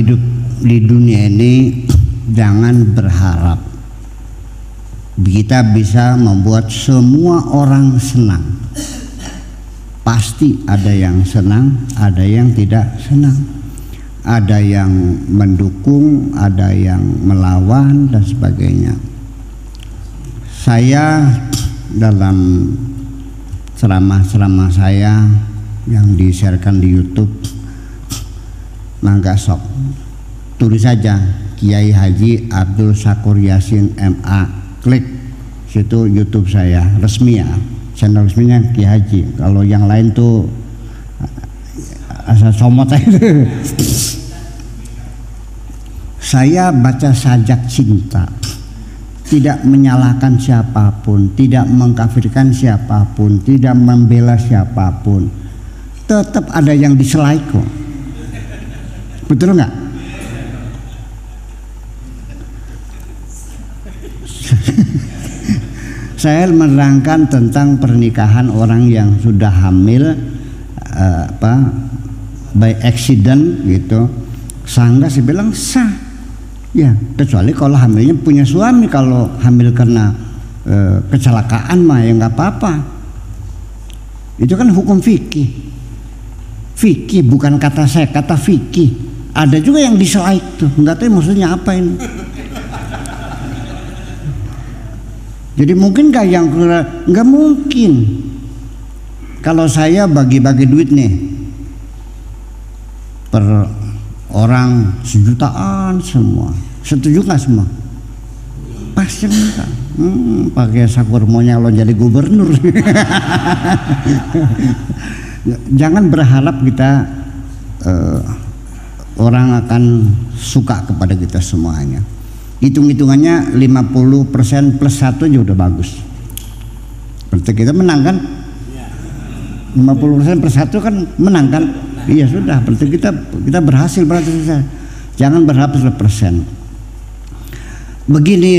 hidup di dunia ini jangan berharap kita bisa membuat semua orang senang. Pasti ada yang senang, ada yang tidak senang, ada yang mendukung, ada yang melawan dan sebagainya. Saya dalam ceramah-ceramah saya yang di-sharekan di YouTube, mangga sok tulis saja Kiai Haji Abdul Syakur Yasin MA, klik situ YouTube saya resmi ya, channel resminya Kiai Haji. Kalau yang lain tuh asal somot aja. Saya baca sajak cinta, tidak menyalahkan siapapun, tidak mengkafirkan siapapun, tidak membela siapapun. Tetap ada yang diselai kok. Betul nggak? Saya menerangkan tentang pernikahan orang yang sudah hamil by accident gitu. Sangga saya bilang sah. Ya, kecuali kalau hamilnya punya suami. Kalau hamil karena kecelakaan mah ya nggak apa-apa. Itu kan hukum fikih. Fikih bukan kata saya, kata fikih. Ada juga yang diselai tuh, nggak tahu maksudnya apa ini. Jadi mungkin nggak yang nggak mungkin. Kalau saya bagi-bagi duit nih per orang 1 jutaan semua, setuju nggak semua? Pasti enggak. Pakai sakur maunya lo jadi gubernur. Jangan berharap kita orang akan suka kepada kita semuanya. Hitung-hitungannya 50% plus 1 aja udah bagus. Berarti kita menang kan? 50% plus 1 kan menang kan? Iya sudah, berarti kita berhasil berarti. Jangan berharap 100%. Begini,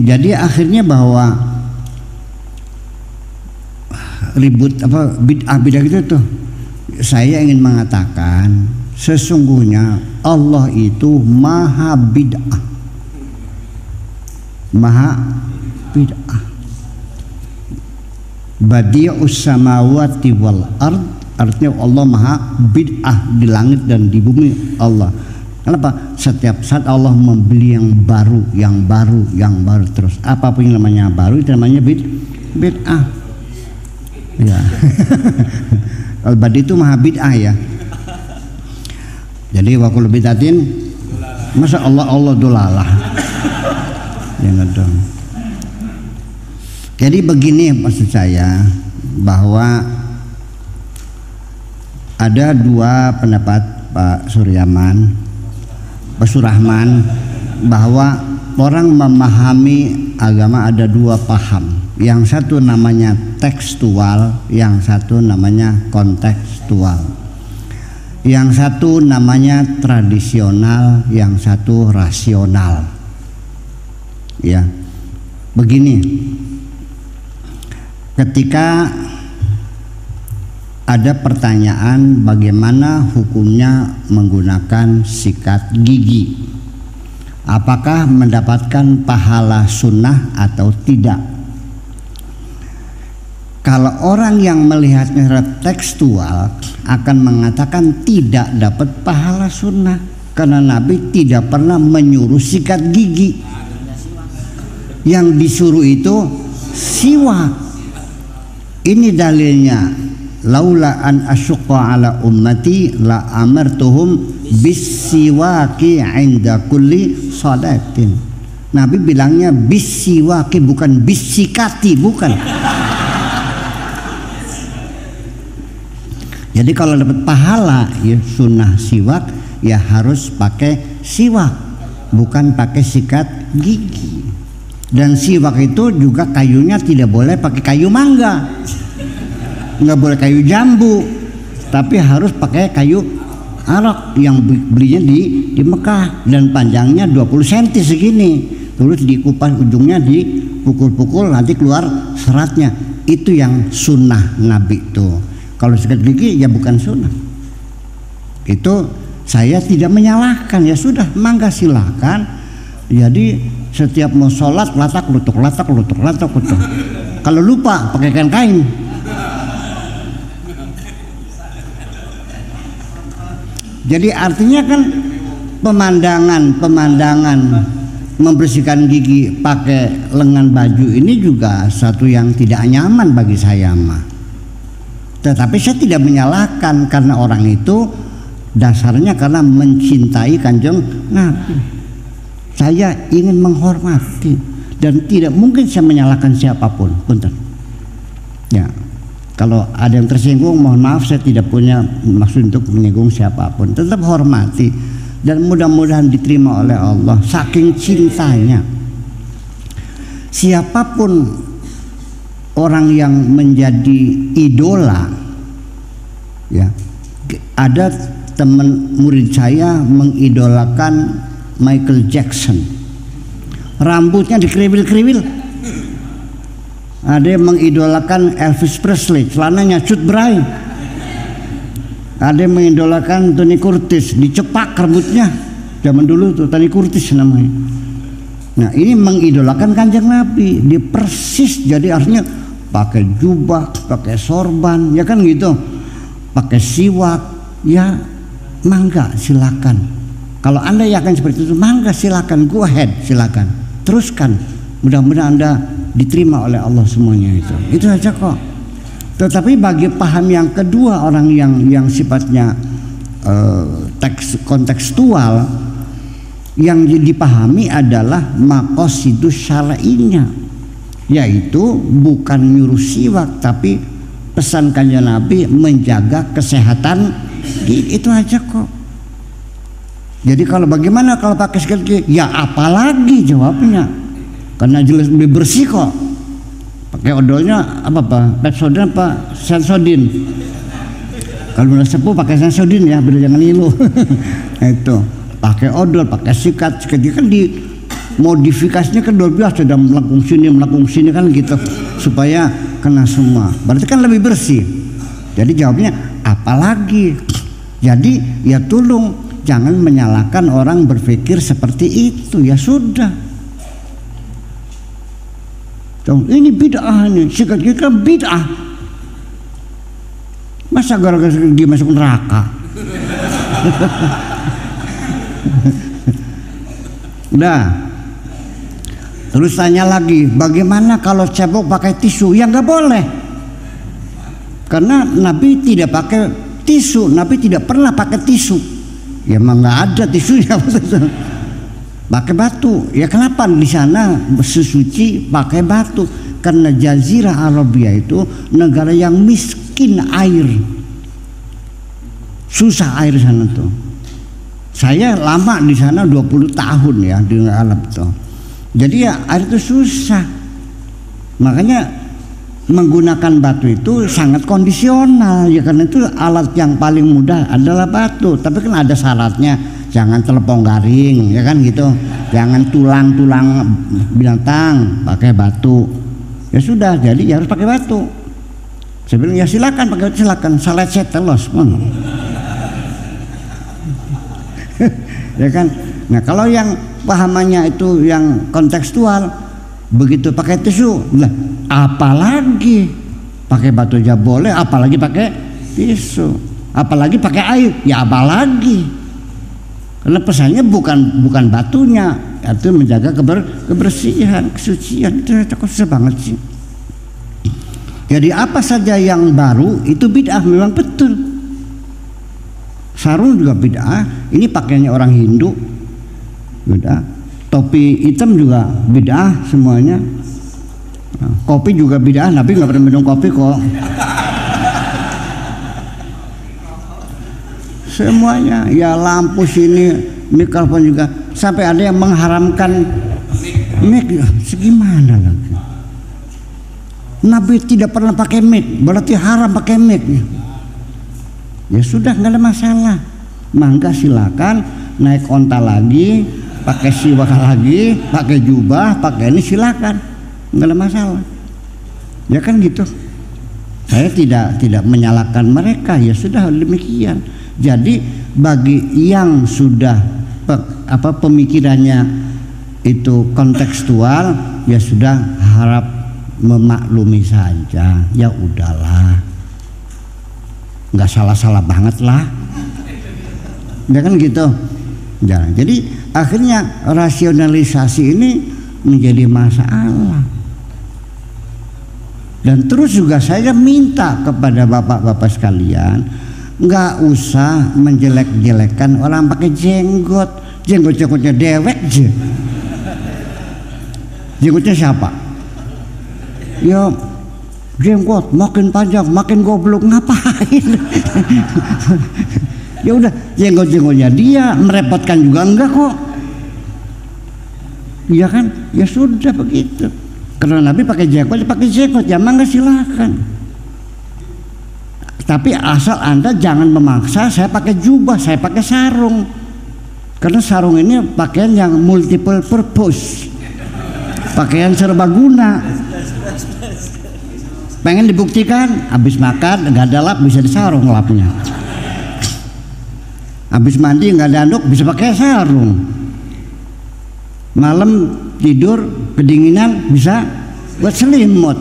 jadi akhirnya bahwa ribut bid'ah gitu tuh. Saya ingin mengatakan sesungguhnya Allah itu maha bid'ah. Maha bid'ah. Badi'us samawati wal ard, artinya Allah maha bid'ah di langit dan di bumi Allah. Kenapa? Setiap saat Allah membeli yang baru terus. Apapun yang namanya baru itu namanya bid'ah. Ya. Al-badi itu maha bid'ah ya. Jadi wa kullu bid'atin masa Allah dolalah. Jangan dong. Jadi begini maksud saya, bahwa ada 2 pendapat Pak Surahman, bahwa orang memahami agama ada 2 paham. Yang satu namanya tekstual, yang satu namanya kontekstual. Yang satu namanya tradisional, yang satu rasional. Ya, begini, ketika ada pertanyaan bagaimana hukumnya menggunakan sikat gigi, apakah mendapatkan pahala sunnah atau tidak? Kalau orang yang melihatnya secara tekstual akan mengatakan tidak dapat pahala sunnah, karena Nabi tidak pernah menyuruh sikat gigi. Yang disuruh itu siwak. Ini dalilnya, laula an asyqa ala ummati la amartuhum bisiwaki 'inda kulli salatin. Nabi bilangnya bisiwaki, bukan bisikati, bukan. Jadi kalau dapat pahala ya sunnah siwak ya harus pakai siwak, bukan pakai sikat gigi. Dan siwak itu juga kayunya tidak boleh pakai kayu mangga, nggak boleh kayu jambu, tapi harus pakai kayu arak yang belinya di Mekah dan panjangnya 20 cm segini, terus dikupas ujungnya, dipukul-pukul nanti keluar seratnya. Itu yang sunnah Nabi itu. Kalau sikat gigi ya bukan sunnah. Itu Saya tidak menyalahkan, ya sudah, mangga silakan. Jadi setiap mau sholat latak lutuk. Kalau lupa pakai kain. Jadi artinya kan pemandangan membersihkan gigi pakai lengan baju ini juga satu yang tidak nyaman bagi saya mah. Tetapi saya tidak menyalahkan karena orang itu dasarnya karena mencintai Kanjeng Nabi. Saya ingin menghormati dan tidak mungkin saya menyalahkan siapapun. Punten. Ya, kalau ada yang tersinggung mohon maaf, saya tidak punya maksud untuk menyinggung siapapun. Tetap hormati dan mudah-mudahan diterima oleh Allah saking cintanya. Siapapun orang yang menjadi idola, ya, ada teman murid saya mengidolakan Michael Jackson, rambutnya dikeriwil-keriwil. Ada yang mengidolakan Elvis Presley, celananya cut bray. Ada yang mengidolakan Tony Curtis, dicepak rambutnya. Zaman dulu tuh Tony Curtis namanya. Nah ini mengidolakan Kanjeng Nabi, dia persis, jadi artinya pakai jubah, pakai sorban, ya kan gitu, pakai siwak, ya mangga silakan. Kalau Anda yakin seperti itu, mangga silakan, go ahead, silakan, teruskan. Mudah-mudahan Anda diterima oleh Allah semuanya itu aja kok. Tetapi bagi paham yang kedua, orang yang sifatnya kontekstual, yang dipahami adalah maqasidus syar'inya, yaitu bukan nyuruh siwak tapi pesan Kanjeng Nabi menjaga kesehatan, itu aja kok. Jadi kalau bagaimana kalau pakai sikat gigi? Ya apalagi jawabnya, karena jelas lebih bersih kok. Pakai odolnya apa Pepsodent apa Sensodyne. Kalau udah sepuh pakai Sensodyne ya, biar jangan ngilu. Itu pakai odol, pakai sikat gigi kan dimodifikasinya kan luar biasa, sudah melengkung sini kan gitu supaya kena semua. Berarti kan lebih bersih. Jadi jawabnya apalagi. Jadi ya tolong jangan menyalahkan orang berpikir seperti itu, ya sudah. Ini bid'ah nih, sikat gigi kan bid'ah. Masa gara-gara gigi masuk neraka? Udah. Terus tanya lagi, bagaimana kalau cebok pakai tisu? Ya nggak boleh. Karena Nabi tidak pakai tisu, Nabi tidak pernah pakai tisu. Ya emang nggak ada tisunya. Pakai batu. Ya kenapa di sana sesuci pakai batu? Karena Jazirah Arabia itu negara yang miskin air, susah air sana tuh. Saya lama di sana 20 tahun ya di Arab tuh. Jadi ya air itu susah. Makanya menggunakan batu itu sangat kondisional ya, karena itu alat yang paling mudah adalah batu. Tapi kan ada syaratnya, jangan telepon garing ya kan gitu, jangan tulang-tulang binatang, pakai batu. Ya sudah, jadi ya harus pakai batu. Saya bilang ya silakan pakai batu, silakan, salah telos ya kan. Nah kalau yang pahamannya itu yang kontekstual, begitu pakai tisu, lah apalagi pakai batu aja boleh, apalagi pakai tisu, apalagi pakai air, ya apalagi. Karena pesannya bukan batunya, itu menjaga kebersihan, kesucian. Itu susah banget sih. Jadi apa saja yang baru itu bid'ah, memang betul. Sarung juga bid'ah, ini pakaiannya orang Hindu bid'ah. Topi hitam juga bid'ah semuanya. Kopi juga bid'ah, Nabi nggak pernah minum kopi kok. Semuanya, ya lampu sini, mikrofon juga, sampai ada yang mengharamkan mic. Segimana lagi? Nabi tidak pernah pakai mic, berarti haram pakai mic. Ya sudah, nggak ada masalah. Mangga silakan naik onta lagi, pakai siwak lagi, pakai jubah, pakai ini silakan, nggak ada masalah. Ya kan gitu. Saya tidak menyalahkan mereka, ya sudah demikian. Jadi bagi yang sudah pemikirannya itu kontekstual, ya sudah harap memaklumi saja, ya udahlah, nggak salah-salah banget lah, ya kan gitu. Ya, jadi akhirnya rasionalisasi ini menjadi masalah. Dan terus juga saya minta kepada bapak-bapak sekalian, nggak usah menjelek-jelekan orang pakai jenggot-jenggotnya dewek aja. Jenggotnya siapa? Ya jenggot makin panjang makin goblok, ngapain? Ya udah, jenggot-jenggotnya dia merepotkan juga enggak kok. Iya kan? Ya sudah begitu. Karena Nabi pakai jenggot, ya mangga silakan. Tapi asal Anda jangan memaksa saya pakai jubah, saya pakai sarung. Karena sarung ini pakaian yang multiple purpose. Pakaian serbaguna. Pengen dibuktikan, habis makan nggak ada lap bisa disarung lapnya. Habis mandi nggak ada anduk bisa pakai sarung. Malam tidur kedinginan bisa buat selimut.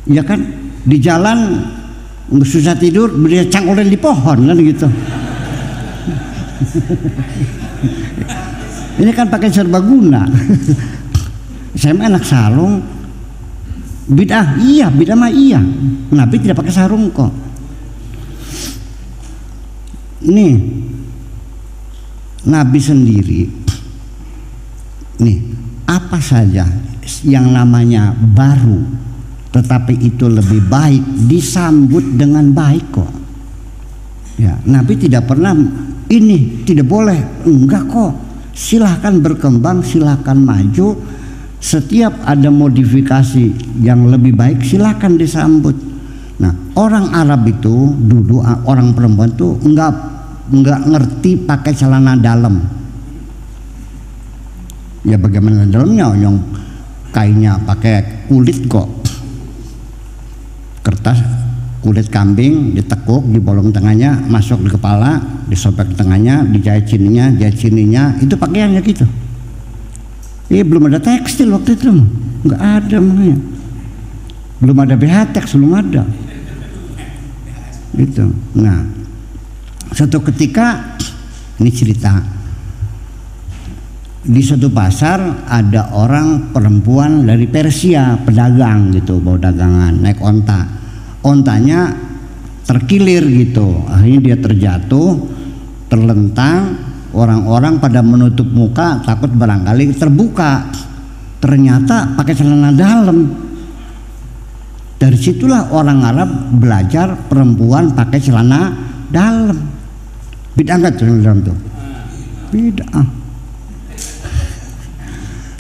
Ya kan? Di jalan susah tidur beli cangkulan di pohon kan gitu. Ini kan pakai serbaguna. Saya mah anak sarung. Bid'ah iya, bid'ah mah iya. Nabi tidak pakai sarung kok. Nih Nabi sendiri nih, apa saja yang namanya baru tetapi itu lebih baik disambut dengan baik kok. Ya, Nabi tidak pernah ini tidak boleh, enggak kok. Silahkan berkembang, silahkan maju. Setiap ada modifikasi yang lebih baik silahkan disambut. Nah, orang Arab itu dulu, orang perempuan tuh enggak ngerti pakai celana dalam. Ya bagaimana dalamnya, yang kainnya pakai kulit kok, kertas kulit kambing ditekuk, dibolong tengahnya, masuk di kepala, disobek tengahnya, dijahit sininya, itu pakaiannya gitu. Belum ada tekstil waktu itu, nggak ada makanya. Belum ada BH-Tex, belum ada. Gitu. Nah, suatu ketika ini cerita. Di suatu pasar ada orang perempuan dari Persia, pedagang gitu, bawa dagangan, naik onta. Ontanya terkilir gitu, akhirnya dia terjatuh, terlentang. Orang-orang pada menutup muka, takut barangkali terbuka. Ternyata pakai celana dalam. Dari situlah orang Arab belajar perempuan pakai celana dalam. Bid'ah nggak celana dalam tuh? Bid'ah.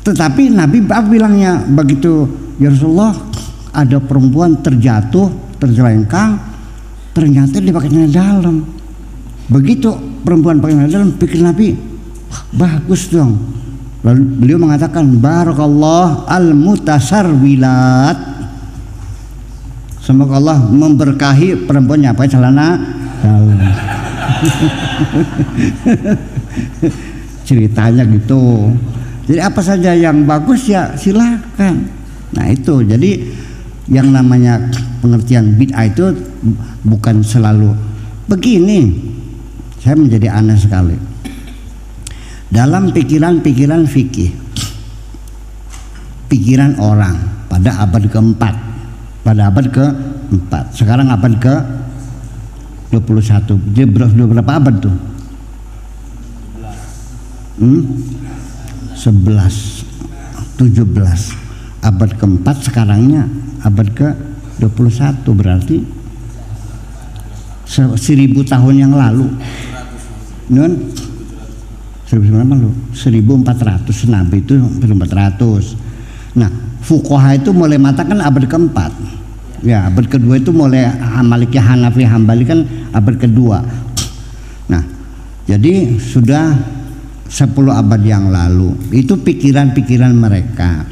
Tetapi Nabi bilangnya begitu, ya Rasulullah, ada perempuan terjatuh, terjelengkang, ternyata dia pakai celana dalam. Begitu perempuan pakai celana dalam, pikir Nabi, bagus dong. Lalu beliau mengatakan, barakallah al-mutasarwilat. Semoga Allah memberkahi perempuan yang pakai celana dalam. Ceritanya gitu. Jadi apa saja yang bagus ya silakan. Nah itu, jadi yang namanya pengertian bid'ah itu bukan selalu begini. Saya menjadi aneh sekali. Dalam pikiran-pikiran fikih, pikiran orang pada abad keempat, sekarang abad ke-21. Jadi berapa abad tuh? 11, 17, abad keempat, sekarangnya abad ke-21, berarti 1000 tahun yang lalu. Nun 1400, Nabi itu 1400. Nah, fuqaha itu mulai mengatakan abad keempat. Ya, abad kedua itu mulai Maliki, Hanafi, Hambali kan abad kedua. Nah, jadi sudah 10 abad yang lalu itu pikiran-pikiran mereka.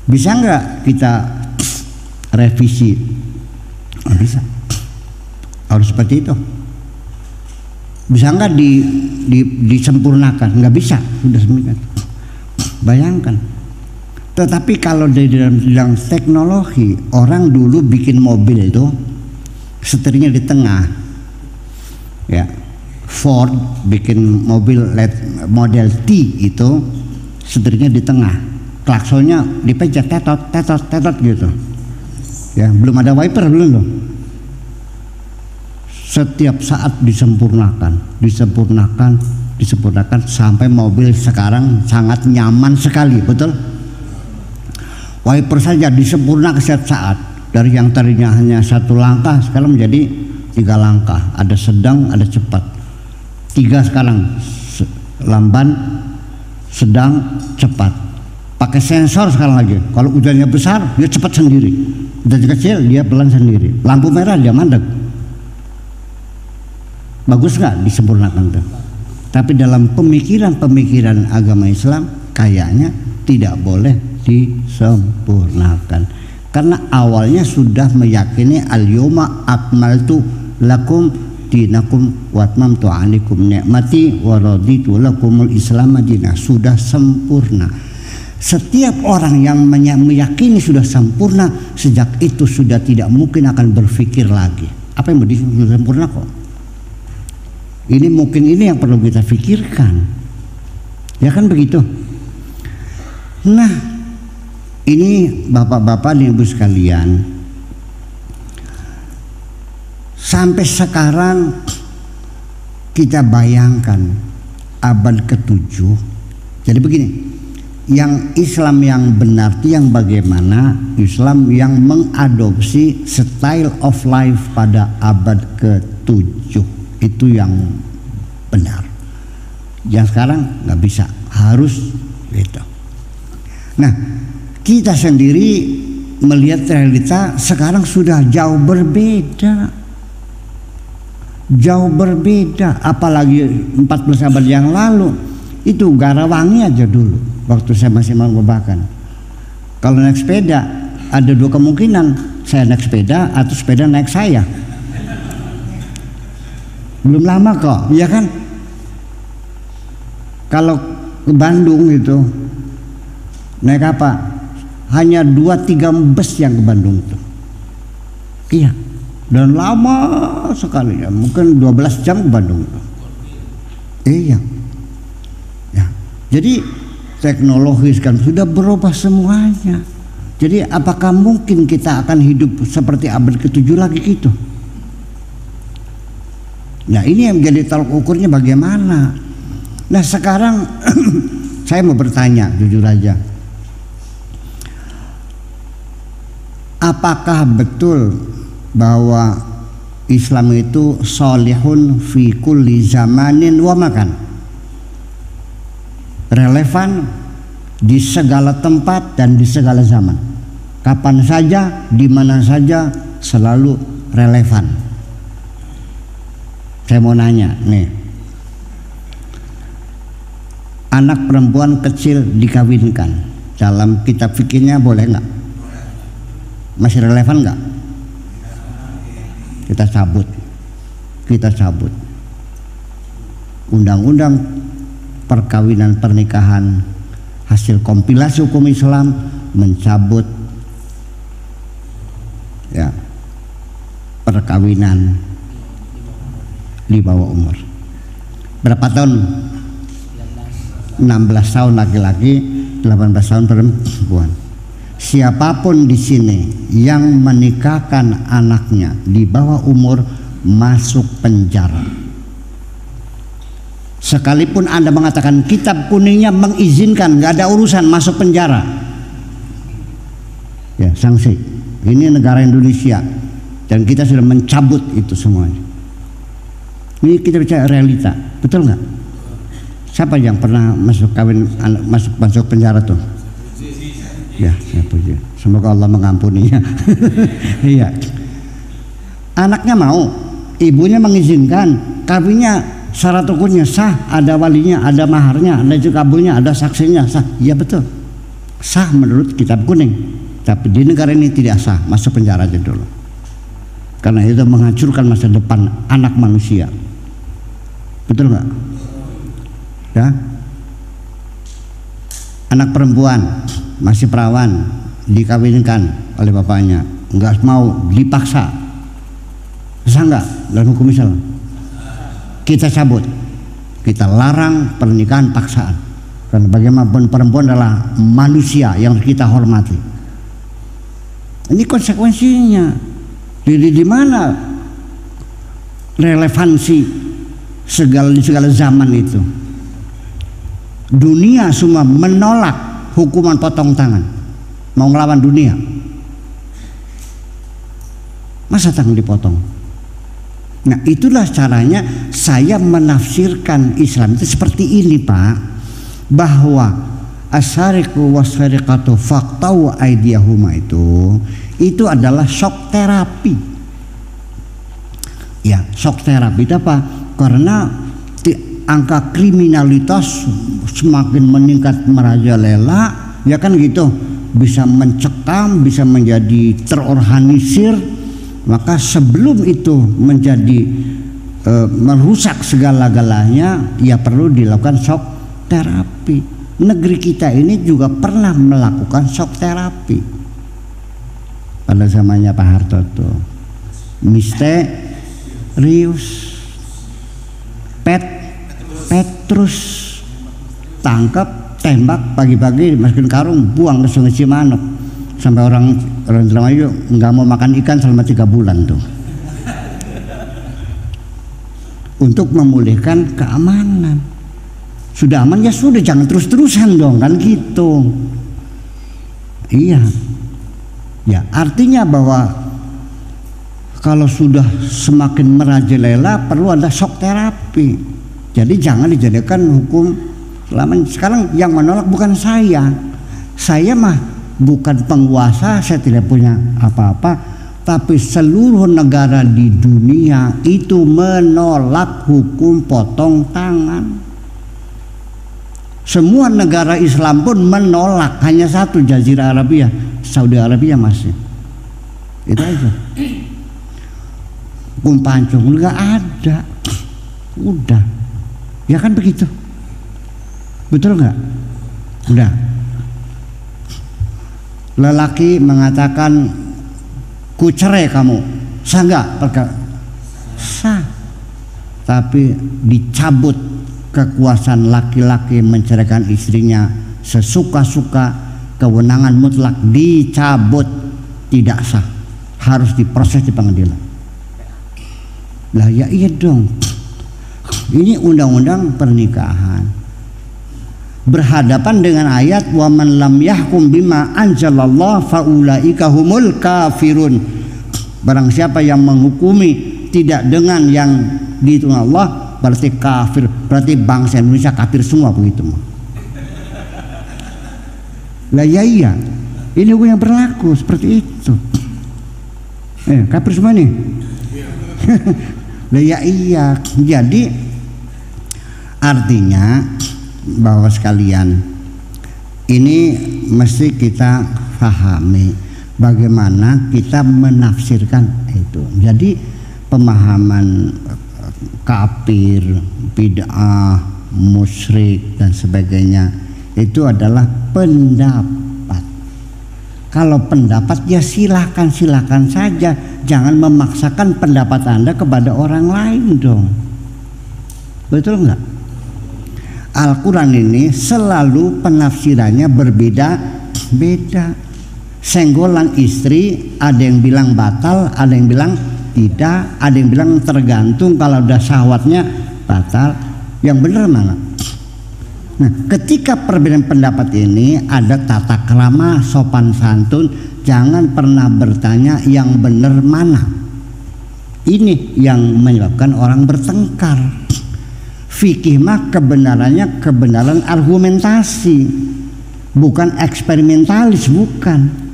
Bisa nggak kita revisi? Oh, bisa. Harus seperti itu. Bisa nggak disempurnakan? Nggak bisa, sudah demikian. Bayangkan. Tetapi kalau di dalam bidang teknologi, orang dulu bikin mobil itu setirnya di tengah, ya. Ford bikin mobil model T itu setirnya di tengah, klaksonnya dipencet tetot tetot tetot gitu, ya. Belum ada wiper belum loh. Setiap saat disempurnakan sampai mobil sekarang sangat nyaman sekali, betul? Wiper saja disempurnakan setiap saat, dari yang tadinya hanya 1 langkah sekarang menjadi 3 langkah, ada sedang, ada cepat. 3 sekarang, lamban, sedang, cepat. Pakai sensor sekarang lagi. Kalau hujannya besar dia cepat sendiri, hujan kecil dia pelan sendiri. Lampu merah dia mandek. Bagus nggak disempurnakan tuh? Tapi dalam pemikiran agama Islam kayaknya tidak boleh disempurnakan, karena awalnya sudah meyakini al-yawma akmaltu lakum dinakum wa atmamtu 'alaikum ni'mati wa raditu lakumul islam madinah. Sudah sempurna. Setiap orang yang meyakini sudah sempurna, sejak itu sudah tidak mungkin akan berpikir lagi apa yang sudah sempurna kok. Ini mungkin ini yang perlu kita pikirkan, ya kan begitu. Nah, ini bapak-bapak dan ibu sekalian, sampai sekarang kita bayangkan abad ke-7. Jadi begini, yang Islam yang benar itu yang bagaimana Islam yang mengadopsi style of life pada abad ke-7. Itu yang benar. Yang sekarang nggak bisa, harus gitu. Nah, kita sendiri melihat realita sekarang sudah jauh berbeda, apalagi 14 abad yang lalu. Itu Garawangi aja dulu waktu saya masih mengobakan. Kalau naik sepeda ada 2 kemungkinan, saya naik sepeda atau sepeda naik saya. Belum lama kok, ya kan? Kalau ke Bandung itu naik apa? Hanya 2-3 bus yang ke Bandung itu. Iya. Dan lama sekali ya, mungkin 12 jam ke Bandung itu. Iya. Ya. Jadi teknologi kan sudah berubah semuanya. Jadi apakah mungkin kita akan hidup seperti abad ke-7 lagi gitu? Nah, ini yang menjadi tolak ukurnya bagaimana. Nah, sekarang saya mau bertanya jujur aja, apakah betul bahwa Islam itu solihun fi kulli zamanin wa makan, relevan di segala tempat dan di segala zaman, kapan saja, di mana saja, selalu relevan? Saya mau nanya nih, anak perempuan kecil dikawinkan, dalam kitab fikihnya boleh nggak? Masih relevan nggak? Kita cabut undang-undang perkawinan pernikahan hasil kompilasi hukum Islam, mencabut ya perkawinan di bawah umur. Berapa tahun? 16 tahun laki-laki, 18 tahun perempuan. Siapapun di sini yang menikahkan anaknya di bawah umur masuk penjara. Sekalipun Anda mengatakan kitab kuningnya mengizinkan, nggak ada urusan, masuk penjara. Ya, sanksi. Ini negara Indonesia dan kita sudah mencabut itu semuanya. Ini kita bicara realita, betul nggak? Siapa yang pernah masuk kawin, masuk penjara tuh? Ya, saya puji. Semoga Allah mengampuninya. Iya. Anaknya mau, ibunya mengizinkan, kawinnya syarat hukumnya sah, ada walinya, ada maharnya, ada juga kabulnya, ada saksinya, sah. Iya betul, sah menurut kitab kuning. Tapi di negara ini tidak sah, masuk penjara aja dulu. Karena itu menghancurkan masa depan anak manusia. betul nggak? Ya, anak perempuan masih perawan dikawinkan oleh bapaknya, nggak mau, dipaksa, sah nggak dalam hukum Islam? Kita cabut, kita larang pernikahan paksaan, karena bagaimanapun perempuan adalah manusia yang kita hormati. Ini konsekuensinya. Jadi di mana relevansi di segala zaman itu? Dunia semua menolak hukuman potong tangan, mau ngelawan dunia. Masa tangan dipotong? Nah, itulah caranya saya menafsirkan Islam itu seperti ini, Pak, bahwa asyariku wasyariqatu faqtau aydiyahuma itu adalah shock terapi. Ya, shock terapi itu apa? Karena angka kriminalitas semakin meningkat merajalela, ya kan gitu, bisa mencekam, bisa menjadi terorganisir. Maka sebelum itu menjadi merusak segala-galanya, ya perlu dilakukan shock terapi. Negeri kita ini juga pernah melakukan shock terapi pada zamannya Pak Hartoto. Misterius, Petrus tangkap, tembak, pagi-pagi dimasukin karung, buang ke Sungai Cimanuk, sampai orang Indramayu nggak mau makan ikan selama 3 bulan tuh, untuk memulihkan keamanan. Sudah aman ya sudah, jangan terus-terusan dong, kan gitu. Iya. Ya, artinya bahwa kalau sudah semakin merajalela perlu ada shock terapi. Jadi jangan dijadikan hukum selama. Sekarang yang menolak bukan saya. Saya mah bukan penguasa, saya tidak punya apa-apa, tapi seluruh negara di dunia itu menolak hukum potong tangan. Semua negara Islam pun menolak, hanya satu, Jazirah Arabia, Saudi Arabia masih. Itu aja. Hukum pancung nggak ada, udah, ya kan begitu, betul nggak? Udah. Lelaki mengatakan ku cerai kamu, sah nggak? Sah, tapi dicabut kekuasaan laki-laki menceraikan istrinya sesuka-suka, kewenangan mutlak dicabut, tidak sah, harus diproses di pengadilan. Lah ya iya dong, ini undang-undang pernikahan berhadapan dengan ayat wa man lam yahkum bima anzalallah faulaika humul kafirun. Barang siapa yang menghukumi tidak dengan yang dihitung Allah berarti kafir, berarti bangsa Indonesia kafir semua, begitu. Lah ya iya, ini hukum yang berlaku seperti itu. Kafir semua nih. Lah ya iya, jadi artinya bahwa sekalian ini mesti kita pahami bagaimana kita menafsirkan itu. Jadi pemahaman kafir, bid'ah, musyrik dan sebagainya itu adalah pendapat. Kalau pendapat ya silakan saja, jangan memaksakan pendapat Anda kepada orang lain dong. Betul nggak? Al-Quran ini selalu penafsirannya berbeda-beda. Senggolan istri ada yang bilang batal, ada yang bilang tidak, ada yang bilang tergantung, kalau udah syahwatnya batal. Yang benar mana? Nah, ketika perbedaan pendapat ini ada tata krama, sopan santun, jangan pernah bertanya yang benar mana. Ini yang menyebabkan orang bertengkar. Fikih mah kebenarannya kebenaran argumentasi, bukan eksperimentalis, bukan.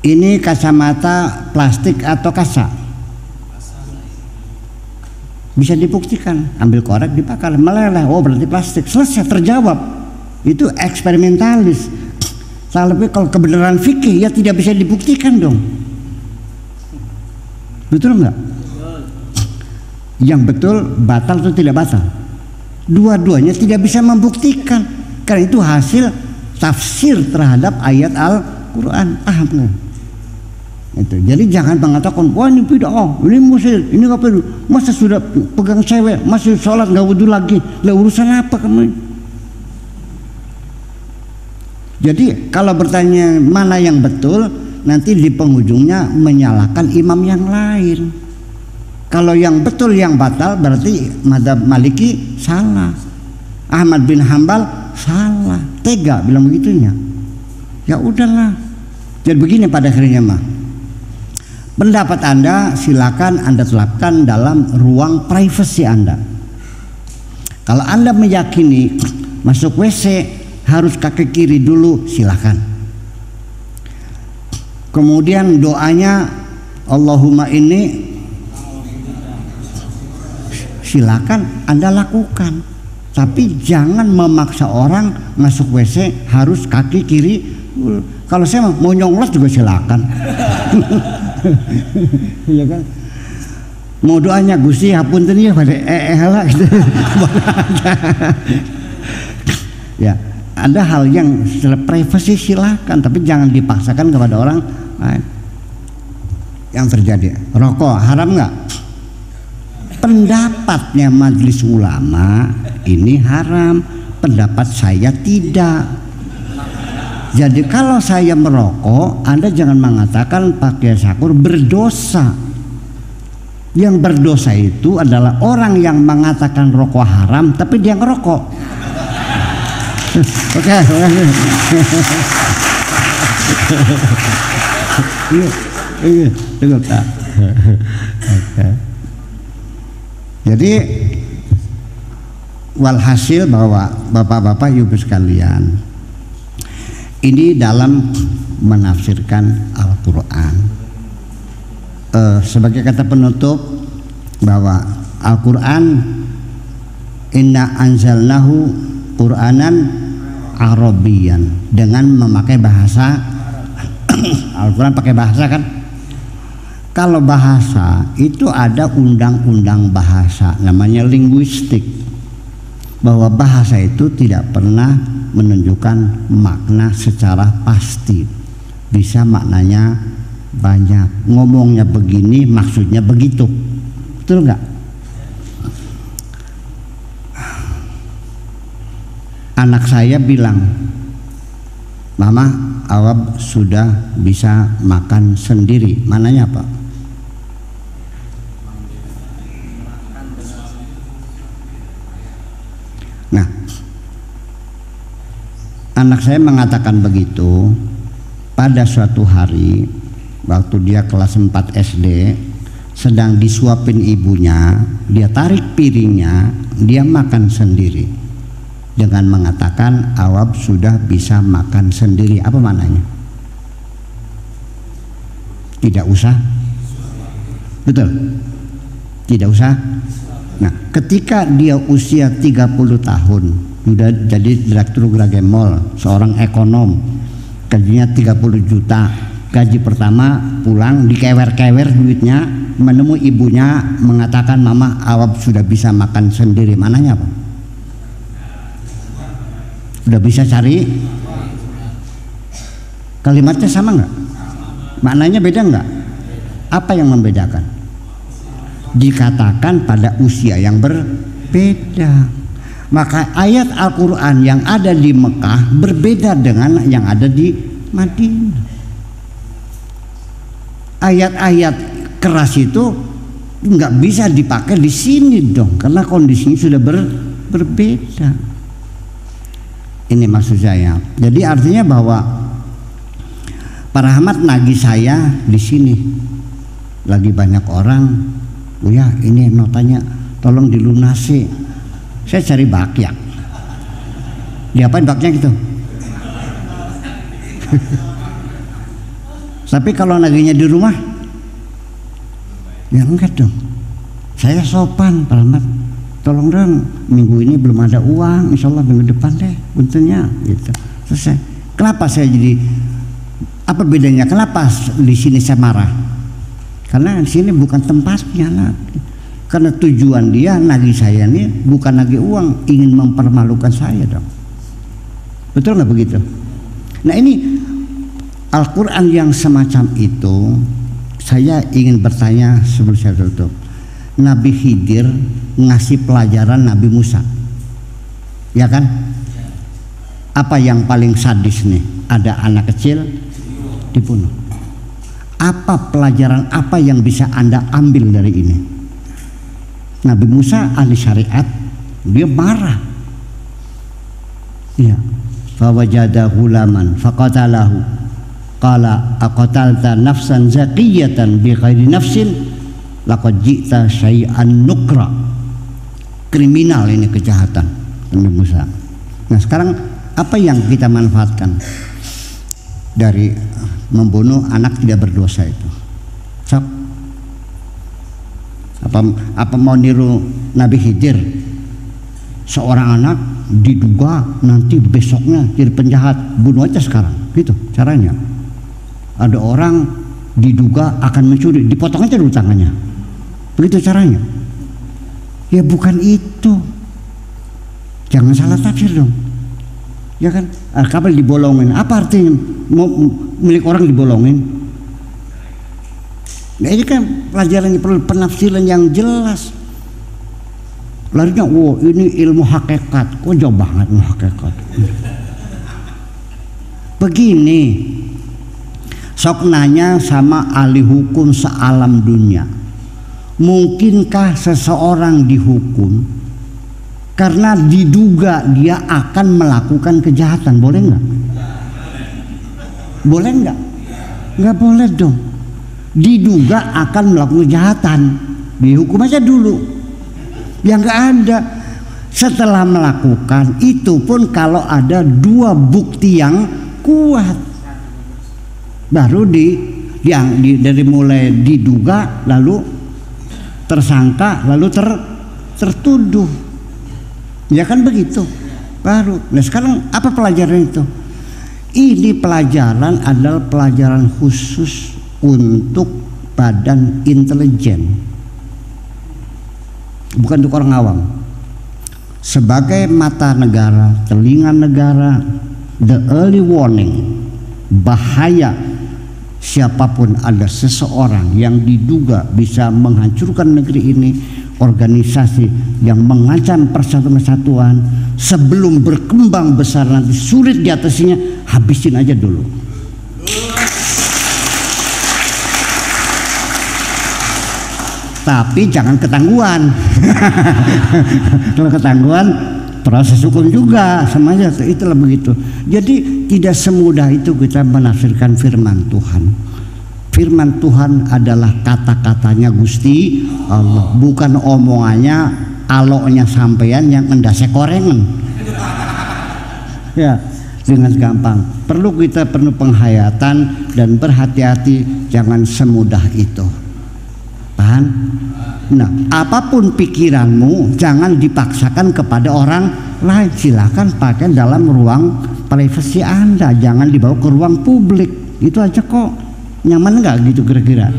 Ini kacamata plastik atau kaca? Bisa dibuktikan, ambil korek dibakar, meleleh, oh berarti plastik, selesai, terjawab. Itu eksperimentalis. Tapi kalau kebenaran fikih ya tidak bisa dibuktikan dong. Betul enggak? Yang betul batal atau tidak batal? Dua-duanya tidak bisa membuktikan, karena itu hasil tafsir terhadap ayat Al-Quran. Paham nggak? Itu. Jadi jangan mengatakan wah ini bid'ah, ini musyrik, ini apa itu? Masa sudah pegang cewek masih sholat nggak wudu lagi? Lah urusan apa kamu? Jadi kalau bertanya mana yang betul, nanti di penghujungnya menyalahkan imam yang lain. Kalau yang betul yang batal berarti mazhab Maliki salah, Ahmad bin Hambal salah, tega bilang begitunya. Ya udahlah. Jadi begini pada akhirnya mah, pendapat Anda silakan Anda terapkan dalam ruang privasi Anda. Kalau Anda meyakini masuk WC harus kaki kiri dulu, silakan. Kemudian doanya Allahumma ini, silakan Anda lakukan, tapi jangan memaksa orang masuk WC harus kaki kiri. Kalau saya mau nyonglos juga silakan. Ya kan? Mau doanya Gusti hapunten ya pada lah gitu. Ya, ada hal yang privasi silakan, tapi jangan dipaksakan kepada orang lain. Yang terjadi, rokok haram nggak? Pendapatnya majelis ulama ini haram, pendapat saya tidak. Jadi kalau saya merokok, Anda jangan mengatakan pakai sakur berdosa. Yang berdosa itu adalah orang yang mengatakan rokok haram tapi dia ngerokok. Oke. Iya, betul tak? Oke. Jadi walhasil bahwa bapak-bapak ibu sekalian, ini dalam menafsirkan Al-Quran, sebagai kata penutup bahwa Al-Quran inna anzalnahu Qur'anan Arabian, dengan memakai bahasa Al-Quran pakai bahasa kan. Kalau bahasa itu ada undang-undang bahasa namanya linguistik, bahwa bahasa itu tidak pernah menunjukkan makna secara pasti, bisa maknanya banyak, ngomongnya begini maksudnya begitu, betul nggak? Anak saya bilang, Mama, Awab sudah bisa makan sendiri. Mananya apa? Nah, anak saya mengatakan begitu pada suatu hari waktu dia kelas 4 SD, sedang disuapin ibunya, dia tarik piringnya, dia makan sendiri dengan mengatakan Awab sudah bisa makan sendiri. Apa maknanya? Tidak usah. Betul? Tidak usah. Nah, ketika dia usia 30 tahun, sudah jadi direktur Grage Mall, seorang ekonom, gajinya 30 juta, gaji pertama pulang dikewer-kewer duitnya, menemui ibunya mengatakan Mama, Awab sudah bisa makan sendiri. Mananya apa? Udah bisa cari? Kalimatnya sama nggak? Maknanya beda nggak? Apa yang membedakan? Dikatakan pada usia yang berbeda. Maka ayat Al-Quran yang ada di Mekah berbeda dengan yang ada di Madinah. Ayat-ayat keras itu nggak bisa dipakai di sini dong, karena kondisinya sudah berbeda. Ini maksud saya. Jadi artinya bahwa Pak Rahmat nagih saya di sini, lagi banyak orang, oh ya ini notanya tolong dilunasi. Saya cari bakyak. Diapain bakyak gitu? Tapi kalau nagihnya di rumah, ya enggak dong. Saya sopan Pak Rahmat. Tolong dong, minggu ini belum ada uang, insya Allah minggu depan deh, buntunya gitu. Selesai. Kenapa saya jadi, apa bedanya? Kenapa di sini saya marah? Karena di sini bukan tempatnya lah. Karena tujuan dia nagih saya ini bukan nagih uang, ingin mempermalukan saya dong. Betul nggak begitu? Nah ini Al-Quran yang semacam itu, saya ingin bertanya sebelum saya tutup. Nabi Khidir ngasih pelajaran Nabi Musa, ya kan? Apa yang paling sadis nih? Ada anak kecil dibunuh. Apa pelajaran apa yang bisa Anda ambil dari ini? Nabi Musa ahli syariat, dia marah. Iya. Fawajada ghulaman faqatalahu qala aqatalta nafsan zakiyatan bighairi nafsin laqad ji'ta syai'an nukra. Kriminal ini, kejahatan Nabi Musa. Nah sekarang apa yang kita manfaatkan dari membunuh anak tidak berdosa itu? Sok. Apa mau niru Nabi Khidir? Seorang anak diduga nanti besoknya jadi penjahat, bunuh aja sekarang, gitu caranya. Ada orang diduga akan mencuri, dipotong aja dulu tangannya, begitu caranya. Ya bukan itu, jangan salah tafsir dong, ya kan? Kabel dibolongin, apa artinya mau milik orang dibolongin? Nah ini kan pelajaran perlu penafsiran yang jelas. Larinya, wow ini ilmu hakikat, kok jauh banget ilmu hakikat. Begini, sok nanya sama ahli hukum sealam dunia, mungkinkah seseorang dihukum karena diduga dia akan melakukan kejahatan? Boleh nggak? Boleh nggak? Nggak boleh dong. Diduga akan melakukan kejahatan, dihukum aja dulu. Ya nggak ada. Setelah melakukan itu pun kalau ada dua bukti yang kuat, baru dari mulai diduga, lalu tersangka, lalu tertuduh. Ya kan begitu. Baru. Nah sekarang apa pelajaran itu? Ini pelajaran adalah pelajaran khusus untuk badan intelijen, bukan untuk orang awam. Sebagai mata negara, telinga negara, the early warning, bahaya siapapun ada seseorang yang diduga bisa menghancurkan negeri ini, organisasi yang mengancam persatuan, sebelum berkembang besar nanti sulit diatasinya, habisin aja dulu. Tapi jangan ketangguhan. Kalau ketangguhan proses hukum juga sama aja, itulah begitu. Jadi tidak semudah itu kita menafsirkan firman Tuhan. Firman Tuhan adalah kata-katanya Gusti Allah, bukan omongannya aloknya sampean yang endasnya korengan. Ya, dengan gampang. Kita perlu penghayatan dan berhati-hati, jangan semudah itu. Paham? Nah, apapun pikiranmu jangan dipaksakan kepada orang lain. Silakan pakai dalam ruang privasi Anda, jangan dibawa ke ruang publik. Itu aja kok. Nyaman nggak gitu kira-kira?